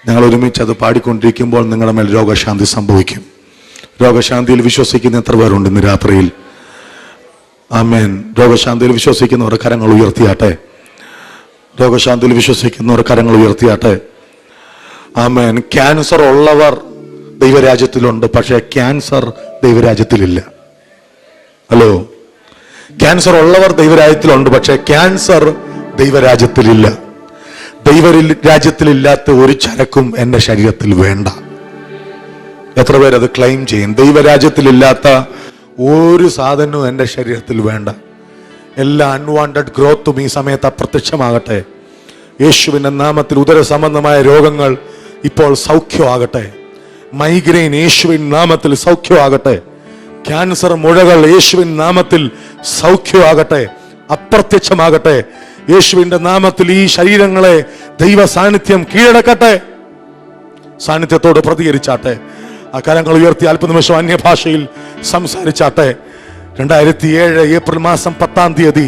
ഞങ്ങൾ ഒരുമിച്ച് അത് പാടിക്കൊണ്ടിരിക്കുമ്പോൾ നിങ്ങളുടെ മേൽ രോഗശാന്തി സംഭവിക്കും. രോഗശാന്തിയിൽ വിശ്വസിക്കുന്ന എത്ര പേരുണ്ട് ഇന്ന് രാത്രിയിൽ? ആമേൻ. രോഗശാന്തിയിൽ വിശ്വസിക്കുന്നവർ കരങ്ങൾ ഉയർത്തിയാട്ടെ. രോഗശാന്തിയിൽ വിശ്വസിക്കുന്നവർ കരങ്ങൾ ഉയർത്തിയാട്ടെ. ആമേൻ. ക്യാൻസർ ഉള്ളവർ ദൈവരാജ്യത്തിലുണ്ട്, പക്ഷേ ക്യാൻസർ ദൈവരാജ്യത്തിലില്ല. ഹലോ, ക്യാൻസർ ഉള്ളവർ ദൈവരാജ്യത്തിലുണ്ട്, പക്ഷേ ക്യാൻസർ ദൈവരാജ്യത്തിലില്ല. ദൈവരാജ്യത്തിലില്ലാത്ത ഒരു ചരക്കും എൻ്റെ ശരീരത്തിൽ വേണ്ട. എത്ര പേരത് ക്ലെയിം ചെയ്യും? ദൈവരാജ്യത്തിലില്ലാത്ത ഒരു സാധനവും എൻ്റെ ശരീരത്തിൽ വേണ്ട. എല്ലാ അൺവാണ്ടഡ് ഗ്രോത്തും ഈ സമയത്ത് അപ്രത്യക്ഷമാകട്ടെ. യേശുവിൻ്റെ നാമത്തിൽ ഉദര സംബന്ധമായ രോഗങ്ങൾ ഇപ്പോൾ സൗഖ്യമാകട്ടെ. മൈഗ്രെയിൻ യേശുവിൻ നാമത്തിൽ സൗഖ്യമാകട്ടെ. ക്യാൻസർ മുഴകൾ യേശുവിൻ നാമത്തിൽ സൗഖ്യമാകട്ടെ, അപ്രത്യക്ഷമാകട്ടെ. യേശുവിൻ്റെ നാമത്തിൽ ഈ ശരീരങ്ങളെ ദൈവ സാന്നിധ്യം കീഴടക്കട്ടെ. സാന്നിധ്യത്തോട് പ്രതികരിച്ചാട്ടെ. ആ കരങ്ങൾ ഉയർത്തി അല്പനിമിഷം അന്യഭാഷയിൽ സംസാരിച്ചാട്ടെ. 2007 ഏപ്രിൽ മാസം 10-ാം തീയതി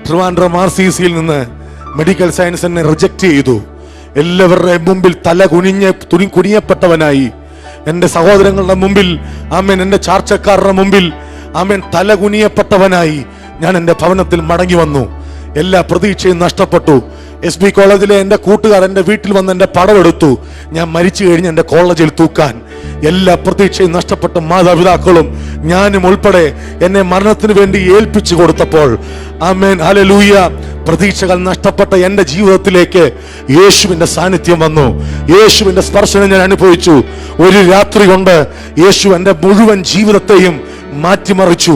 ട്രിവാൻഡ്രം RCCയിൽ നിന്ന് മെഡിക്കൽ സയൻസ് എന്നെ റിജക്റ്റ് ചെയ്തു. എല്ലാവരുടെയും മുമ്പിൽ തല കുനിയപ്പെട്ടവനായി, എൻ്റെ സഹോദരങ്ങളുടെ മുമ്പിൽ, ആമേൻ, എൻ്റെ ചാർച്ചക്കാരുടെ മുമ്പിൽ, ആമേൻ, തല കുനിയപ്പെട്ടവനായി ഞാൻ എൻ്റെ ഭവനത്തിൽ മടങ്ങി വന്നു. എല്ലാ പ്രതീക്ഷയും നഷ്ടപ്പെട്ടു. SB കോളേജിലെ എൻ്റെ കൂട്ടുകാർ എൻ്റെ വീട്ടിൽ വന്ന് എൻ്റെ പടമെടുത്തു. ഞാൻ മരിച്ചു കഴിഞ്ഞ് എൻ്റെ കോളേജിൽ തൂക്കാൻ. എല്ലാ പ്രതീക്ഷയും നഷ്ടപ്പെട്ട മാതാപിതാക്കളും ഞാനും ഉൾപ്പെടെ എന്നെ മരണത്തിന് വേണ്ടി ഏൽപ്പിച്ചു കൊടുത്തപ്പോൾ, ആമേൻ, ഹല്ലേലൂയ, പ്രതീക്ഷകൾ നഷ്ടപ്പെട്ട എൻ്റെ ജീവിതത്തിലേക്ക് യേശുവിൻ്റെ സാന്നിധ്യം വന്നു. യേശുവിൻ്റെ സ്പർശനം ഞാൻ അനുഭവിച്ചു. ഒരു രാത്രി കൊണ്ട് യേശു എൻ്റെ മുഴുവൻ ജീവിതത്തെയും മാറ്റിമറിച്ചു.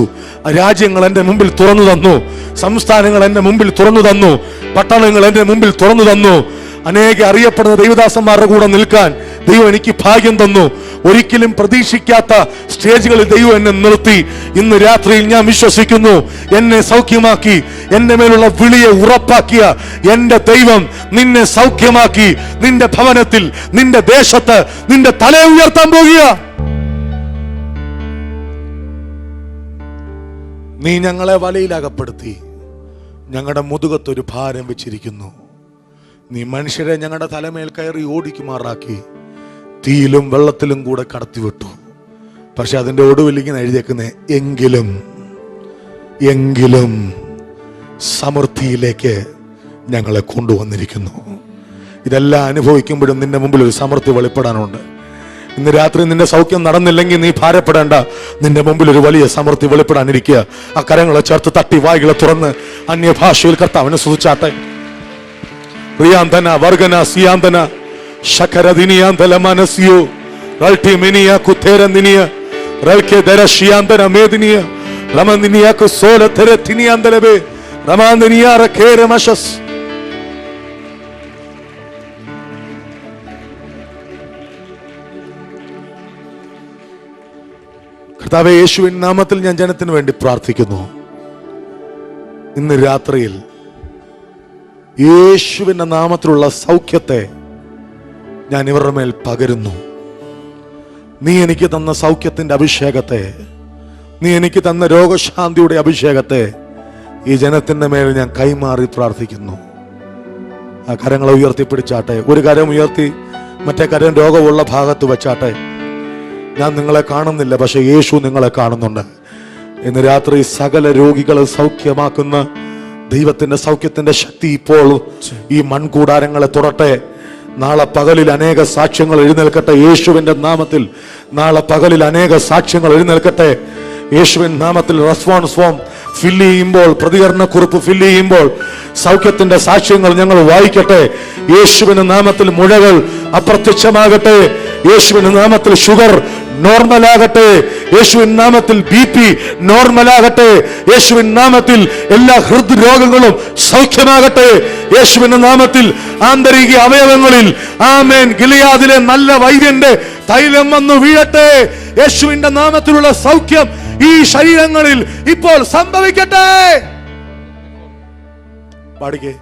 രാജ്യങ്ങൾ എൻ്റെ മുമ്പിൽ തുറന്നു തന്നു. സംസ്ഥാനങ്ങൾ എൻ്റെ മുമ്പിൽ തുറന്നു തന്നു. പട്ടണങ്ങൾ എൻ്റെ മുമ്പിൽ തുറന്നു തന്നു. അനേക അറിയപ്പെടുന്ന ദൈവദാസന്മാരുടെ കൂടെ നിൽക്കാൻ ദൈവം എനിക്ക് ഭാഗ്യം തന്നു. ഒരിക്കലും പ്രതീക്ഷിക്കാത്ത സ്റ്റേജുകളിൽ ദൈവം എന്നെ നിർത്തി. ഇന്ന് രാത്രിയിൽ ഞാൻ വിശ്വസിക്കുന്നു, എന്നെ സൗഖ്യമാക്കി, എന്റെ മേലുള്ള വിളിയെ ഉറപ്പാക്കിയ എന്റെ ദൈവം നിന്നെ സൗഖ്യമാക്കി നിന്റെ ഭവനത്തിൽ, നിന്റെ ദേശത്ത് നിന്റെ തല ഉയർത്താൻ പോകുക. നീ ഞങ്ങളെ വലയിലകപ്പെടുത്തി ഞങ്ങളുടെ മുതുകത്തൊരു ഭാരം വെച്ചിരിക്കുന്നു. നീ മനുഷ്യരെ ഞങ്ങളുടെ തലമേൽ കയറി ഓടിക്കുമാറാക്കി തീയിലും വെള്ളത്തിലും കൂടെ കടത്തിവിട്ടു. പക്ഷെ അതിൻ്റെ ഒടുവിൽ ഇങ്ങനെ എഴുതിയേക്കുന്നേ, എങ്കിലും സമൃദ്ധിയിലേക്ക് ഞങ്ങളെ കൊണ്ടുവന്നിരിക്കുന്നു. ഇതെല്ലാം അനുഭവിക്കുമ്പോഴും നിന്റെ മുമ്പിൽ ഒരു സമൃദ്ധി വെളിപ്പെടാനുണ്ട്. ഇന്ന് രാത്രി നിന്റെ സൗഖ്യം നടന്നില്ലെങ്കിൽ നീ ഭാരപ്പെടേണ്ട. നിന്റെ മുമ്പിൽ ഒരു വലിയ സമൃദ്ധി വെളിപ്പെടാനിരിക്കുക. ആ കരങ്ങളെ ചേർത്ത് തട്ടി വായികളെ തുറന്ന് അന്യഭാഷയിൽ കർത്താവിനെ സ്തുതിച്ചാട്ടെ. പ്രിയാന്തന വർഗന സിയാന്തന ശകരദിനിയാന്തല മനസിയോ റൾട്ടിമിനിയ കുത്തേരനിനിയ റൽക്കെ ദരശിയാന്തന മേദിനിയ റമനിനിയ കുസോല തെരത്തിനിയാന്തലബേ റമാനിനിയ റകേരമശസ്. കർത്താവേ, യേശുവിൻ നാമത്തിൽ ഞാൻ ജനത്തിന് വേണ്ടി പ്രാർത്ഥിക്കുന്നു. ഇന്ന് രാത്രിയിൽ യേശുവിന്റെ നാമത്തിലുള്ള സൗഖ്യത്തെ ഞാൻ ഇവരുടെ മേൽ പകരുന്നു. നീ എനിക്ക് തന്ന സൗഖ്യത്തിന്റെ അഭിഷേകത്തെ, നീ എനിക്ക് തന്ന രോഗശാന്തിയുടെ അഭിഷേകത്തെ ഈ ജനത്തിന്റെ മേൽ ഞാൻ കൈമാറി പ്രാർത്ഥിക്കുന്നു. ആ കരങ്ങളെ ഉയർത്തിപ്പിടിച്ചാട്ടെ. ഒരു കരം ഉയർത്തി മറ്റേ കരം രോഗമുള്ള ഭാഗത്ത് വെച്ചാട്ടെ. ഞാൻ നിങ്ങളെ കാണുന്നില്ല, പക്ഷെ യേശു നിങ്ങളെ കാണുന്നുണ്ട്. ഇന്ന് രാത്രി സകല രോഗികളെ സൗഖ്യമാക്കുന്ന ദൈവത്തിന്റെ സൗഖ്യത്തിന്റെ ശക്തി ഇപ്പോൾ ഈ മൺകൂടാരങ്ങളെ തൊടട്ടെ. നാളെ പകലിൽ അനേക സാക്ഷ്യങ്ങൾ എഴുന്നേൽക്കട്ടെ യേശുവിന്റെ നാമത്തിൽ. നാളെ പകലിൽ അനേക സാക്ഷ്യങ്ങൾ എഴുന്നേൽക്കട്ടെ യേശുവിൻ നാമത്തിൽ. റെസ്പോൺസ് ഫോം ഫില്ല് ചെയ്യുമ്പോൾ, പ്രതികരണക്കുറിപ്പ് ഫില്ല് ചെയ്യുമ്പോൾ സൗഖ്യത്തിന്റെ സാക്ഷ്യങ്ങൾ ഞങ്ങൾ വായിക്കട്ടെ. യേശുവിന്റെ നാമത്തിൽ മുഴകൾ അപ്രത്യക്ഷമാകട്ടെ. യേശുവിന്റെ നാമത്തിൽ ഷുഗർ നോർമലാകട്ടെ. യേശുവിൻ നാമത്തിൽ BP നോർമലാകട്ടെ. യേശുവിൻ നാമത്തിൽ എല്ലാ ഹൃദ്രോഗങ്ങളും സൗഖ്യമാകട്ടെ. യേശുവിന്റെ നാമത്തിൽ ആന്തരിക അവയവങ്ങളിൽ, ആമേൻ, ഗിലിയാദിലെ നല്ല വൈദ്യന്റെ തൈലം വന്നു വീഴട്ടെ. യേശുവിന്റെ നാമത്തിലുള്ള സൗഖ്യം ഈ ശരീരങ്ങളിൽ ഇപ്പോൾ സംഭവിക്കട്ടെ. പാടിക്കേ.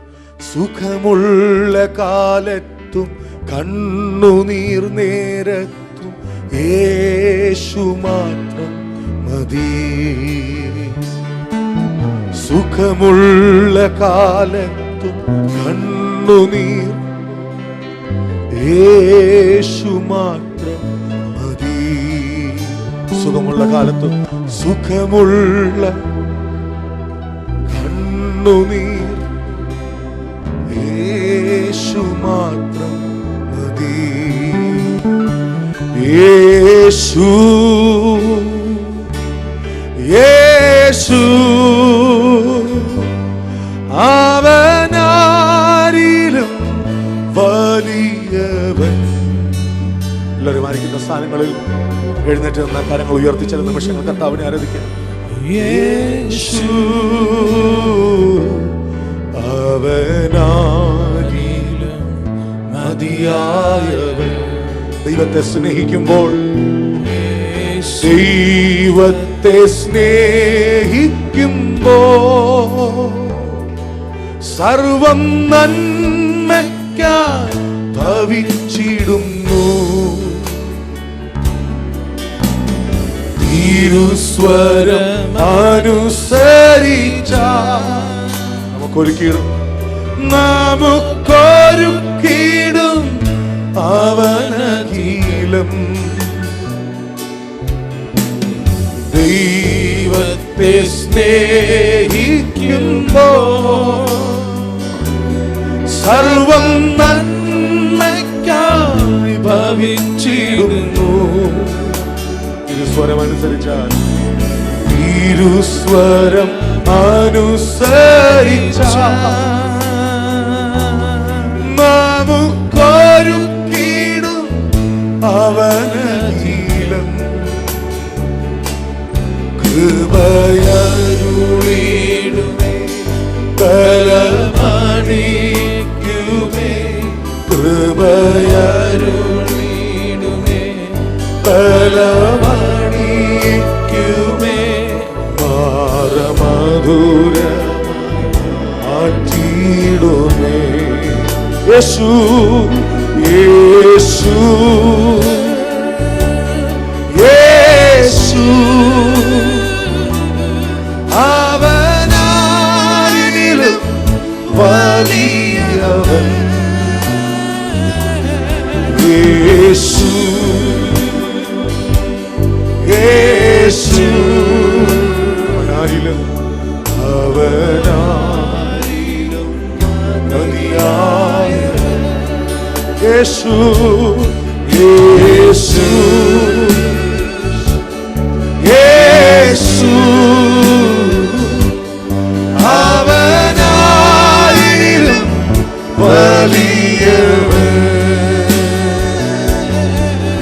സുഖമുള്ള കാലത്തും കണ്ണുനീർ നേരത്തും യേശു മാത്രം മതി. സുഖമുള്ള കാലത്തും കണ്ണുനീർ യേശു മാത്രം മതി. സുഖമുള്ള കാലത്തും, സുഖമുള്ള കണ്ണുനീർ യേശു മാത്രം മതി. യേശു യേശു അവനാരിലും വലിയവൻ. എല്ലാവരും ആയിരിക്കുന്ന സ്ഥാനങ്ങളിൽ എഴുന്നേറ്റ് നിന്ന കരങ്ങൾ ഉയർത്തി ചില നിമിഷങ്ങൾ കർത്താവിനെ ആരാധിക്കാം. യേശു അവനാരിലും മതിയായവൻ. ദൈവത്തെ സ്നേഹിക്കുമ്പോൾ, ദൈവത്തെ സ്നേഹിക്കുമ്പോൾ സർവം നന്മയ്ക്കായി ഭവിച്ചിടുന്നു. തിരുസ്വരം അനുസരിച്ചാൽ നമുക്കൊരുക്കിടും അവനഖിലം. ദൈവത്തെ സ്നേഹിക്കുമ്പോൾ സർവം നന്മയ്ക്കായി ഭവിച്ചിടുന്നു. തിരുസ്വരം അനുസരിച്ചാൽ, തിരുസ്വരം അനുസരിച്ചാൽ നമുക്കൊരുക്കിടും അവനഖിലം. കൃപയരുളിടുമേ ബലമണിക്കുമേ, കൃപയരുളിടുമേ ബലമണിക്കുമേ, മാറമധുരമാറ്റിടുമേ. യേശു യേശു യേശു അവനാരിലും വലിയവൻ. യേശു യേശു അവനാരിലും അവനാരിലും മതിയായവൻ. യേശു യേശു യേശു അവനാരിലും വലിയവൻ.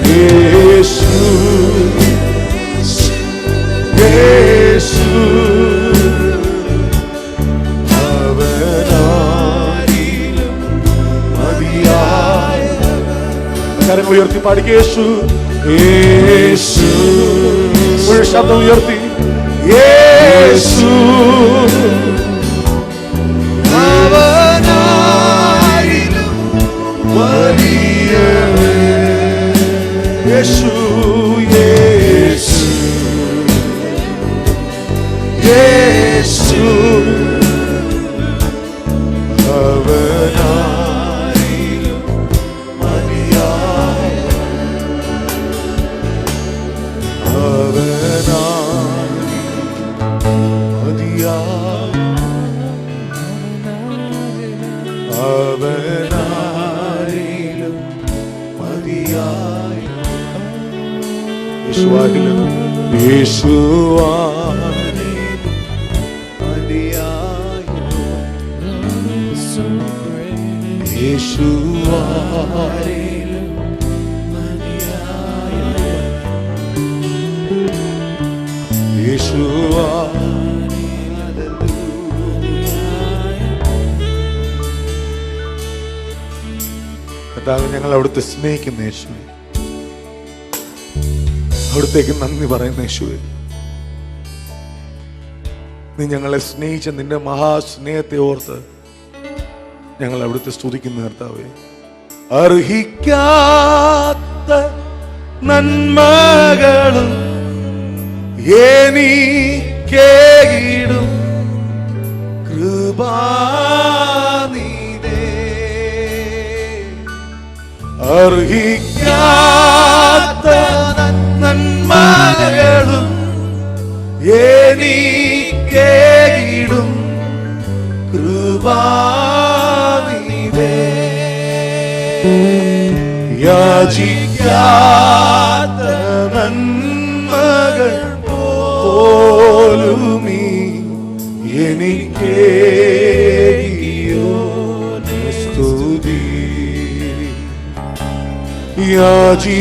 യേശു യേശു അവനാരിലും മതിയായവൻ. കരങ്ങൾ ഉയർത്തി പാടിക്ക്. യേശു യേശു, ഒരു ശബ്ദം ഉയർത്തി. യേശു അവനാരിലും വലിയവൻ. യേശു യേശു യേശു അവനാരിലും മതിയായവൻ. അവനാരിലും മതിയായവൻ. യേശുവാരിലും യേശുവാരിലും മതിയായവൻ. യേശുവാരിലും മതിയായവൻ. യേശുവാ ഞങ്ങൾ അവിടുത്തെ സ്നേഹിക്കുന്ന യേശുവേ, അവിടുത്തേക്ക് നന്ദി പറയുന്ന യേശുവേ, നീ ഞങ്ങളെ സ്നേഹിച്ച നിന്റെ മഹാസ്നേഹത്തെ ഓർത്ത് ഞങ്ങൾ അവിടുത്തെ സ്തുതിക്കുന്ന കർത്താവേ. അർഹിക്കാത്ത നന്മകളും എനിക്കേകിടും കൃപാനിധേ. അർഹിക്കാത്ത നന്മകളും എനിക്കേകിടും കൃപാനിധേ. യാചിക്കാത്ത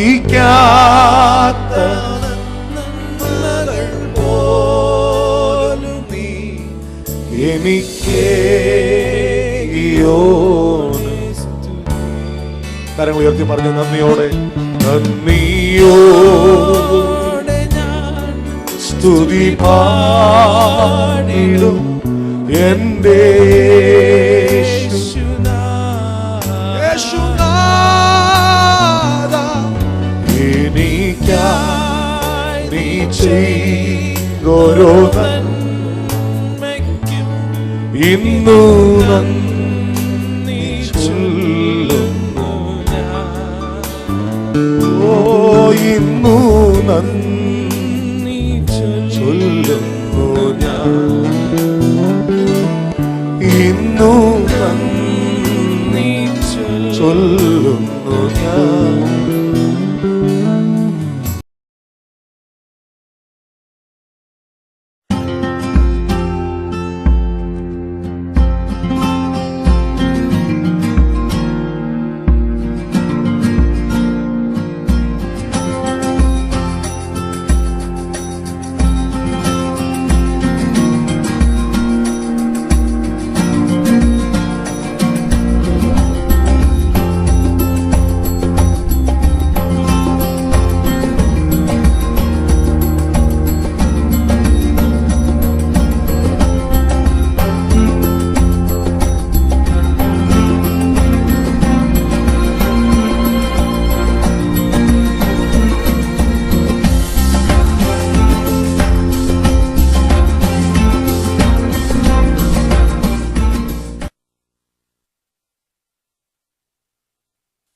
യാചിക്കാത്ത എനിക്കേകിയോ. കരങ്ങൾ ഉയർത്തി പറഞ്ഞ നന്ദിയോടെ സ്തുതി പാടിടും എന്റെ യേശുനാഥ. എനിക്കായി നീ ചെയ്തോരോ നന്മയ്ക്കും ഇന്നു നന്ദി ചൊല്ലുന്നു ഞാൻ. ഓ ഇന്നു നന്ദി